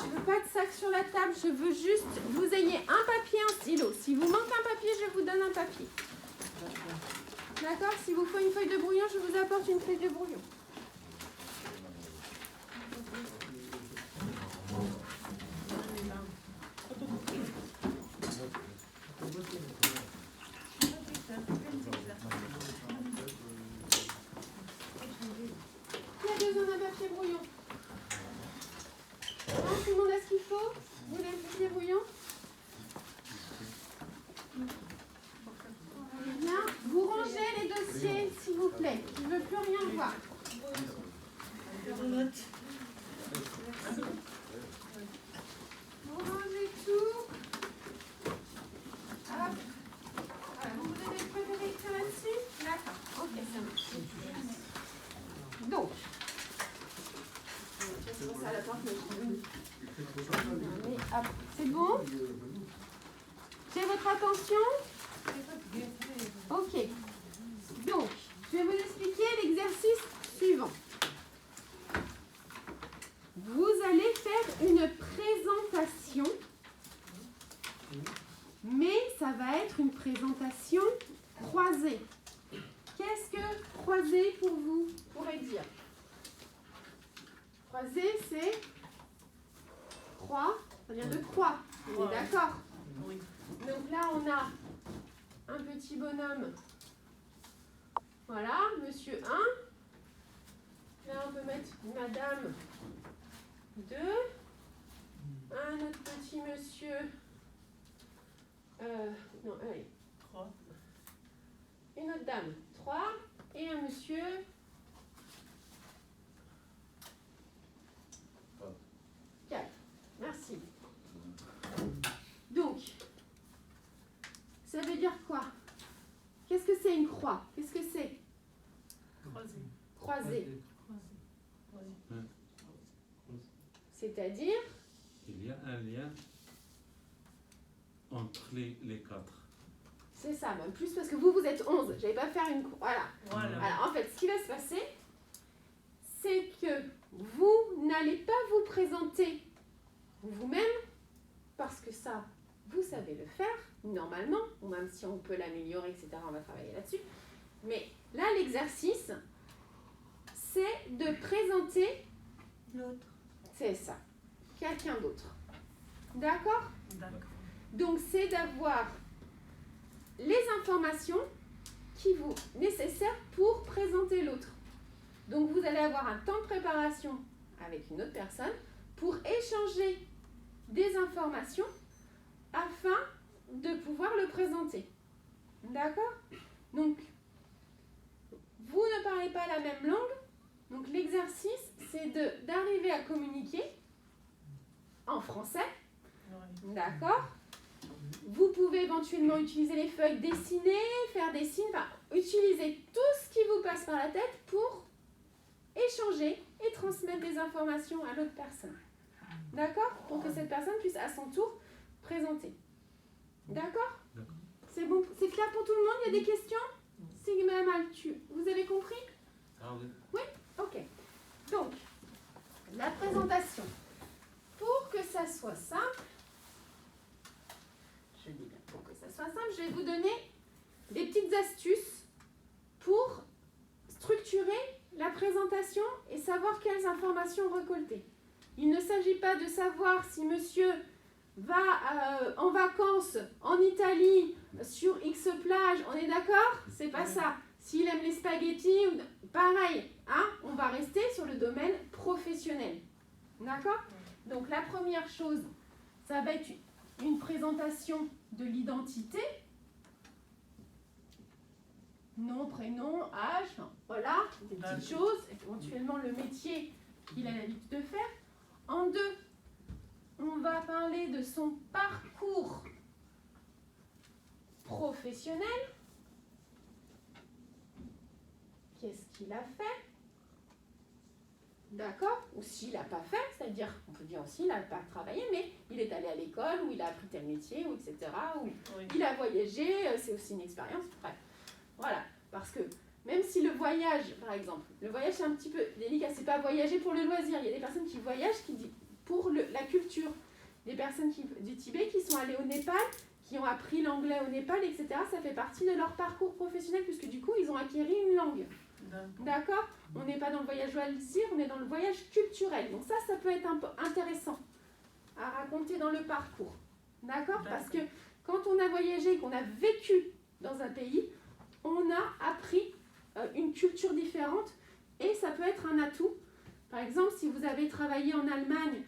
je veux pas de sac sur la table, je veux juste que vous ayez un papier, un stylo. Si vous manque un papier, je vous donne un papier. D'accord? S'il vous faut une feuille de brouillon, je vous apporte une feuille de brouillon. Qui a besoin d'un papier brouillon? Non, tout le monde a ce qu'il faut? Vous voulez un papier brouillon? Bien. Vous rangez les dossiers, s'il vous plaît. Je ne veux plus rien voir. Vous rangez tout. Hop. Voilà, vous avez préféré écrire là-dessus? D'accord. Ok, ça marche. Donc. Je pense à la porte, mais c'est bon? J'ai votre attention? Ok. Donc, je vais vous expliquer l'exercice suivant. Vous allez faire une présentation, mais ça va être une présentation croisée. Qu'est-ce que croisée pour vous pourrait dire? Croisée, c'est croix, ça vient de croix. On est d'accord? Oui. Donc là, on a un petit bonhomme. Voilà, monsieur 1. Là, on peut mettre madame 2. Un autre petit monsieur. Non, allez. 3. Une autre dame 3. Et un monsieur 4. Merci. Donc, ça veut dire quoi? Qu'est-ce que c'est une croix? Qu'est-ce que c'est? Croisé. Croisé. Croisé. C'est-à-dire? Il y a un lien entre les quatre. C'est ça, même plus parce que vous êtes 11. Je n'allais pas faire une croix. Voilà. Voilà. Alors, en fait, ce qui va se passer, c'est que vous n'allez pas vous présenter vous-même, parce que ça, vous savez le faire, normalement, ou même si on peut l'améliorer, etc., on va travailler là-dessus. Mais là, l'exercice, c'est de présenter L'autre. c'est ça, quelqu'un d'autre. D'accord? D'accord. Donc, c'est d'avoir les informations qui vous nécessaires pour présenter l'autre. Donc, vous allez avoir un temps de préparation avec une autre personne pour échanger des informations afin de pouvoir le présenter. D'accord? Donc, vous ne parlez pas la même langue. Donc, l'exercice, c'est d'arriver à communiquer en français. Oui. D'accord? Vous pouvez éventuellement utiliser les feuilles, dessiner, faire des signes, enfin, utiliser tout ce qui vous passe par la tête pour échanger et transmettre des informations à l'autre personne. D'accord? Pour que cette personne puisse à son tour présenter. D'accord? D'accord. C'est bon, c'est clair pour tout le monde? Il y a des questions? C'est Madame Altu. Vous avez compris? Ah oui. Oui? Ok. Donc, la présentation. Pour que ça soit simple, je dis bien pour que ça soit simple, je vais vous donner des petites astuces pour structurer la présentation et savoir quelles informations récolter. Il ne s'agit pas de savoir si monsieur va en vacances en Italie sur X plage, on est d'accord? C'est pas ça. S'il aime les spaghettis, pareil, hein? On va rester sur le domaine professionnel. D'accord? Donc la première chose, ça va être une présentation de l'identité. Nom, prénom, âge, enfin, voilà, des petites choses, éventuellement le métier qu'il a l'habitude de faire. En 2, on va parler de son parcours professionnel. Qu'est-ce qu'il a fait? D'accord? Ou s'il n'a pas fait, c'est-à-dire, on peut dire aussi, il n'a pas travaillé, mais il est allé à l'école, ou il a appris tel métier, ou etc., ou Oui. il a voyagé, c'est aussi une expérience, bref. Voilà, parce que même si le voyage, par exemple, le voyage c'est un petit peu délicat, c'est pas voyager pour le loisir, il y a des personnes qui voyagent, qui pour la culture. Des personnes du Tibet qui sont allées au Népal, qui ont appris l'anglais au Népal, etc. Ça fait partie de leur parcours professionnel puisque du coup, ils ont acquis une langue. D'accord? On n'est pas dans le voyage loisir, on est dans le voyage culturel. Donc ça peut être un peu intéressant à raconter dans le parcours. D'accord? Parce que quand on a voyagé, qu'on a vécu dans un pays, on a appris une culture différente et ça peut être un atout. Par exemple, si vous avez travaillé en Allemagne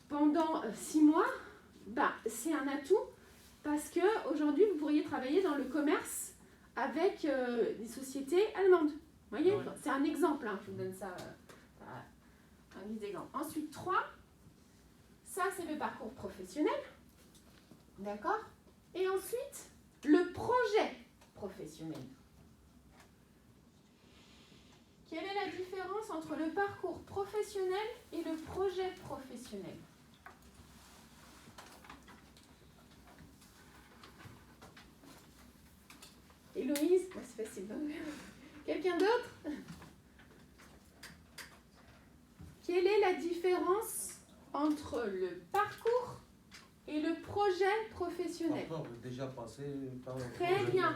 pendant 6 mois, c'est un atout parce qu'aujourd'hui, vous pourriez travailler dans le commerce avec des sociétés allemandes. Vous voyez, ouais. C'est un exemple, hein. Je vous donne ça, un guide d'exemple. Ensuite, 3, ça c'est le parcours professionnel. D'accord? Et ensuite, le projet professionnel. Quelle est la différence entre le parcours professionnel et le projet professionnel? Héloïse, c'est facile. Quelqu'un d'autre? Quelle est la différence entre le parcours et le projet professionnel? Parcours, déjà passé par le Très bien.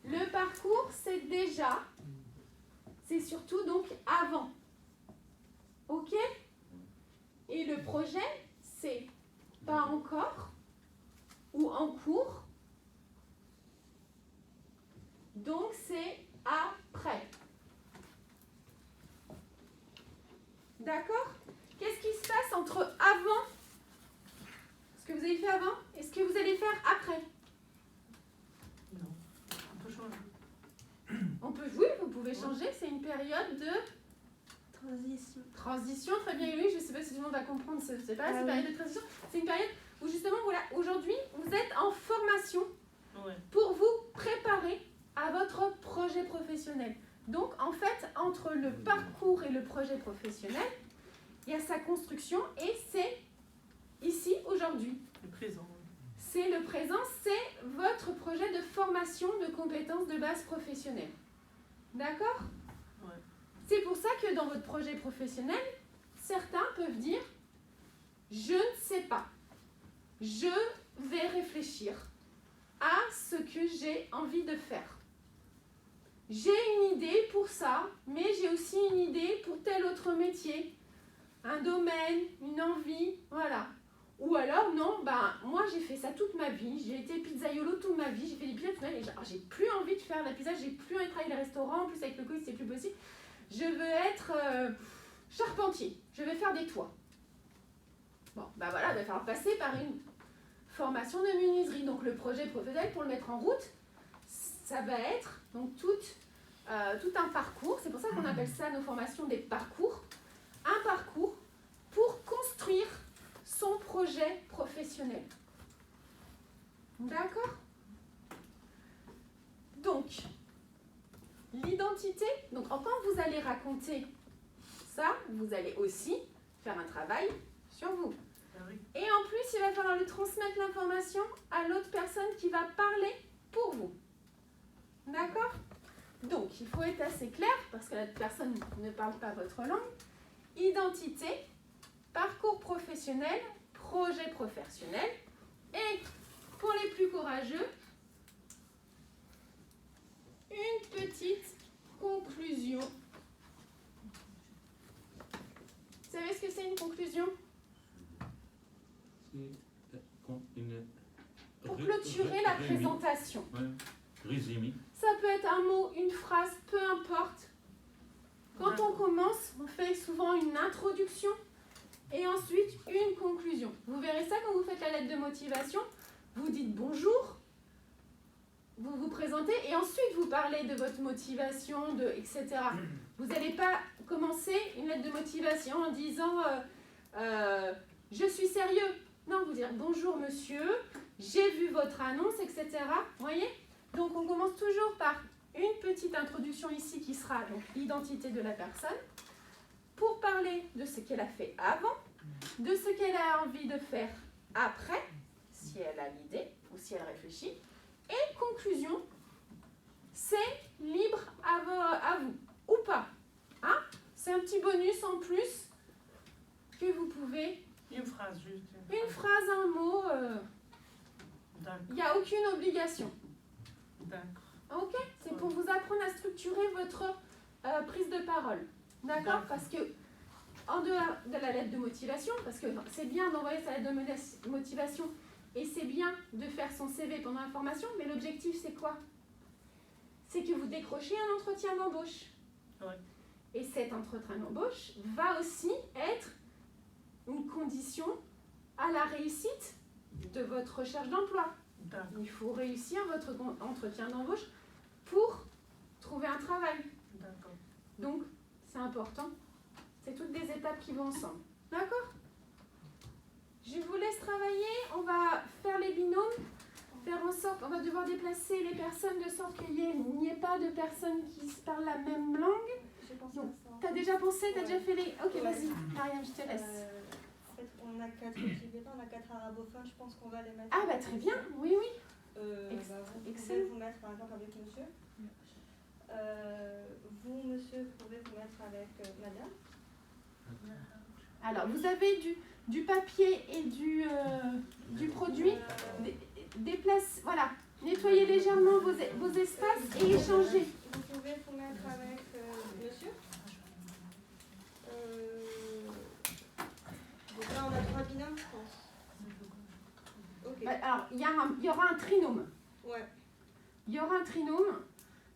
Le parcours, c'est déjà, c'est surtout donc avant. Ok? Et le projet, c'est pas encore ou en cours. Donc, c'est après. D'accord? Qu'est-ce qui se passe entre avant, ce que vous avez fait avant, et ce que vous allez faire après? Non, on peut changer. Oui, vous pouvez changer. C'est une période de transition. Très bien, oui. Je ne sais pas si tout le monde va comprendre. C'est pas cette période de transition. C'est une période où justement, voilà, aujourd'hui, vous êtes en formation pour vous préparer à votre projet professionnel. Donc, en fait, entre le parcours et le projet professionnel, il y a sa construction et c'est ici, aujourd'hui. Le présent. C'est le présent, c'est votre projet de formation de compétences de base professionnelle. D'accord? Ouais. C'est pour ça que dans votre projet professionnel, certains peuvent dire « Je ne sais pas. Je vais réfléchir à ce que j'ai envie de faire. J'ai une idée pour ça, mais j'ai aussi une idée pour tel autre métier, un domaine, une envie, voilà. Ou alors, non, moi j'ai fait ça toute ma vie, j'ai été pizzaiolo toute ma vie, j'ai fait des pizzas toute ma vie, et j'ai plus envie de faire de la pizza, j'ai plus envie de travailler dans les restaurants, en plus avec le Covid c'est plus possible. Je veux être charpentier, je vais faire des toits. Bon, voilà, il va falloir passer par une formation de menuiserie. Donc le projet professionnel, pour le mettre en route, ça va être donc tout un parcours. C'est pour ça qu'on appelle ça nos formations des parcours. Un parcours pour construire son projet professionnel. D'accord? Donc, l'identité. Donc, quand vous allez raconter ça, vous allez aussi faire un travail sur vous. Et en plus, il va falloir lui transmettre l'information à l'autre personne qui va parler pour vous. D'accord? Donc, il faut être assez clair, parce que la personne ne parle pas votre langue. Identité, parcours professionnel, projet professionnel. Et pour les plus courageux, une petite conclusion. Vous savez ce que c'est une conclusion? Pour clôturer la présentation. Résumé. Ça peut être un mot, une phrase, peu importe. Quand on commence, on fait souvent une introduction et ensuite une conclusion. Vous verrez ça quand vous faites la lettre de motivation. Vous dites bonjour, vous vous présentez et ensuite vous parlez de votre motivation, etc. Vous n'allez pas commencer une lettre de motivation en disant je suis sérieux. Non, vous dire bonjour monsieur, j'ai vu votre annonce, etc. Vous voyez? Donc on commence toujours par une petite introduction ici qui sera donc l'identité de la personne pour parler de ce qu'elle a fait avant, de ce qu'elle a envie de faire après, si elle a l'idée ou si elle réfléchit. Et conclusion, c'est libre à vous ou pas. Hein? C'est un petit bonus en plus. que vous pouvez, Une phrase juste. une phrase, un mot, D'accord. il n'y a aucune obligation. D'accord. Ok? C'est pour vous apprendre à structurer votre prise de parole. D'accord? D'accord. Parce que, en dehors de la lettre de motivation, parce que c'est bien d'envoyer sa lettre de motivation et c'est bien de faire son CV pendant la formation, mais l'objectif c'est quoi? C'est que vous décrochez un entretien d'embauche. Ouais. Et cet entretien d'embauche va aussi être une condition à la réussite de votre recherche d'emploi. D'accord. Il faut réussir votre entretien d'embauche pour trouver un travail. D'accord. Donc, c'est important. C'est toutes des étapes qui vont ensemble. D'accord? Je vous laisse travailler. On va faire les binômes. Faire en sorte, on va devoir déplacer les personnes de sorte qu'il n'y ait pas de personnes qui se parlent la même langue. J'ai pensé Donc, à ça. t'as déjà pensé, t'as déjà fait les... Ok, Ouais. vas-y, Mariam, je te laisse. En fait, on a 4 tibétains, on a 4 arabophones, je pense qu'on va les mettre. Ah bah très bien, oui, oui. Vous excellent. pouvez vous mettre par exemple avec monsieur. Vous, monsieur, vous pouvez vous mettre avec madame. Alors, vous avez du papier et du produit. Déplace, voilà. Nettoyez légèrement vos espaces et échangez. Vous pouvez vous mettre avec monsieur. Donc là, on a 3 binômes, je pense. Ok. Bah, alors, il y aura un trinôme. Ouais. Il y aura un trinôme.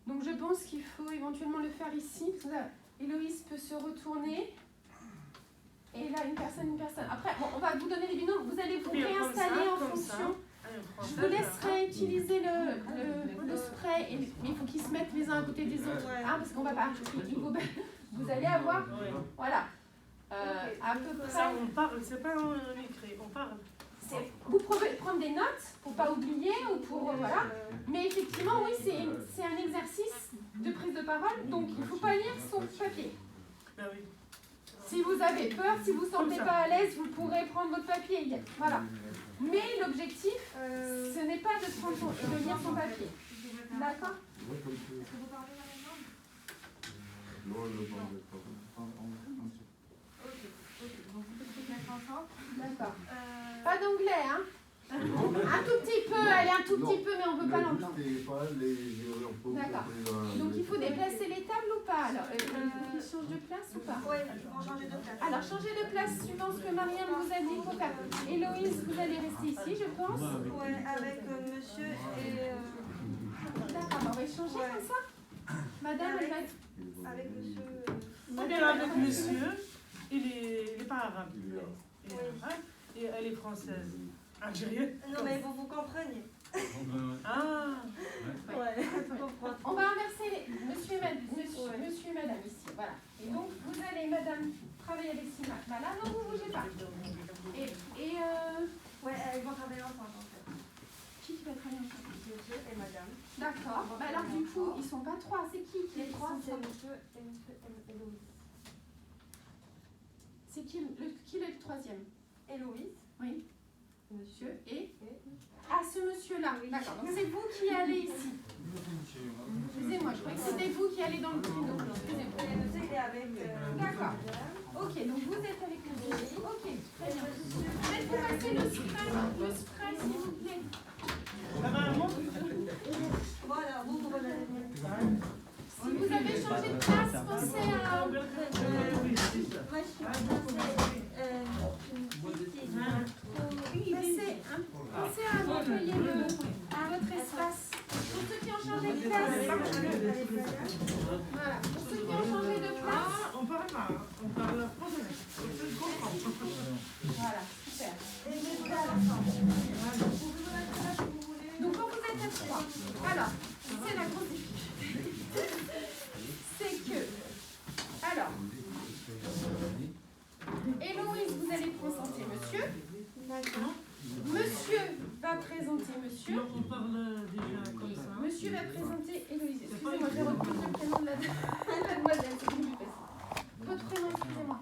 Donc, je pense qu'il faut éventuellement le faire ici. Parce que là, Héloïse peut se retourner. Et là, une personne. Après, bon, on va vous donner les binômes. Vous allez vous Oui, comme réinstaller ça, en comme fonction. Allez, on prend Je ça, vous laisserai utiliser le spray, mais il faut qu'ils se mettent les uns à côté des autres, Ouais. hein, parce qu'on va pas. Vous allez avoir, Ouais. voilà, à peu Ça, près. on parle, c'est pas un écrit, on parle. Vous pouvez prendre des notes pour pas oublier ou pour voilà. Mais effectivement, oui, c'est un exercice de prise de parole, donc il faut pas lire son papier. Ben oui. Si vous avez peur, si vous ne sentez pas à l'aise, vous pourrez prendre votre papier. Voilà. Mais l'objectif, ce n'est pas de lire son papier. D'accord? D'accord. Pas d'anglais, hein? Un tout petit peu, allez, un tout petit peu, mais on ne veut pas l'entendre. D'accord. Donc il faut déplacer les tables ou pas? Alors, il faut qu'ils changent de place ou pas? Oui, on change de place. Alors, changez de place suivant ce que Mariam vous a dit. Faut faire. Héloïse, vous allez rester ici, je pense. Ouais, avec monsieur et. D'accord, on va échanger Ouais. comme ça. Madame, elle va être... Avec monsieur. On est avec monsieur, il est pas arabe. Il est Oui. arabe, et elle est française. Algérienne. Non, mais vous compreniez. Ah, Ouais, je comprends. On va inverser les... monsieur et madame ici. Voilà. Et donc, vous allez, madame, travailler avec Sima. Voilà, non, vous ne bougez pas. Ouais, ils vont travailler ensemble en fait. Qui va travailler ensemble? Monsieur et madame. D'accord. Bah alors, du coup, ils sont pas trois. C'est qui Les est trois, sont c'est trois? monsieur et Louise. C'est qui est le troisième? Héloïse. Oui. Monsieur. Et ah, ce monsieur-là. Oui. D'accord. Donc, c'est vous qui allez ici. Excusez-moi, je croyais que c'était vous qui allez dans le créneau. Excusez-moi. Et monsieur, il est avec. D'accord. madame. Ok, donc vous êtes avec monsieur. Ok, très bien. Monsieur. Faites-vous passer le spray, s'il vous plaît. ça va, maman? Voilà, vous revenez. Si vous avez changé de place, pensez à... Moi, je suis Pensez à nettoyer votre espace. Pour ceux qui ont changé de place. Voilà. Pour ceux qui ont changé de place. Ah, on parle pas, hein. On parle français. Je comprends. Voilà, super. Et je vais à la fin. Donc quand vous êtes à 3, alors, c'est la grosse difficulté. C'est que, alors, Héloïse, vous allez présenter monsieur. Monsieur va présenter monsieur. Donc on parle déjà comme ça. Monsieur va présenter Héloïse. Excusez-moi, je vais reprendre le prénom de la demoiselle. C'est plus facile. Votre prénom, excusez-moi.